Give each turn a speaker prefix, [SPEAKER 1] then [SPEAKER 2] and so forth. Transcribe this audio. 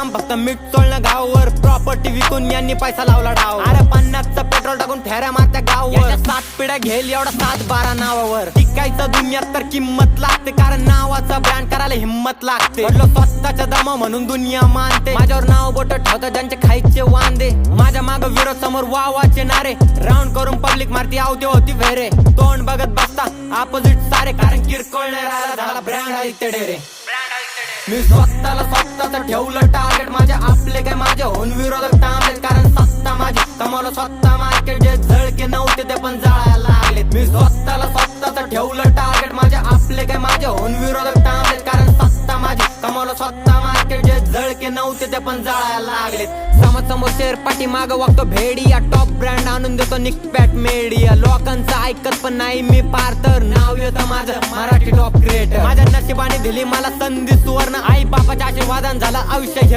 [SPEAKER 1] काम फक्त मीठ चोळणं गावावर, प्रॉपर्टी विकून यांनी पैसा लावला डाव। अरे 50चं पेट्रोल टाकून फेऱ्या मारत्या गावावर, 7 पिढ्या घेईल एवढा 7-12 नावावर। टिकायचं दुनियात तर किंमत लागते, कारण नावाचा ब्रँड करायला हिम्मत लागते। म्हटलं स्वतःच्या दमा म्हणून दुनिया मानते, माझ्यावर नाव बोट ठेवतात ज्यांचे खायचे वांदे। माझ्या माग विरोध समोर वावाचे नारे, राऊंड करून पब्लिक मारती आवते होती फेरे। तोंड बघत बसता अपोजिट सारे, कारण किरकोळ नाही राहिला झाला ब्रँड आहे डेरे। मी स्वतःच ठेवलं टार्गेट, माझे आपले काय माझे होऊन विरोधक टांबलेत, कारण सत्ता माझी कमावलं स्वतः मार्केट। जे झळके नव्हते ते पण जाळायला लागलेत। मी स्वतःच ठेवलं टार्गेट, माझे आपले काय माझे होऊन विरोधक टांबलेत, कारण सत्ता माझी कमावलं स्वतः मार्केट। जे झळके नव्हते ते पण जाळायला लागलेत। समोर शेर पाठी माग वागतो भेडिया, टॉप ब्रँड आणून देतो निकपॅट मीडिया। लोकांचं ऐकत पण नाही मी पार, तर नाव येतं माझं मराठी टॉप क्रिएटर। माझ्या नशिबाने दिली मला संधी सुवर्ण, आई बापाच्या आशीर्वादान झालं आयुष्य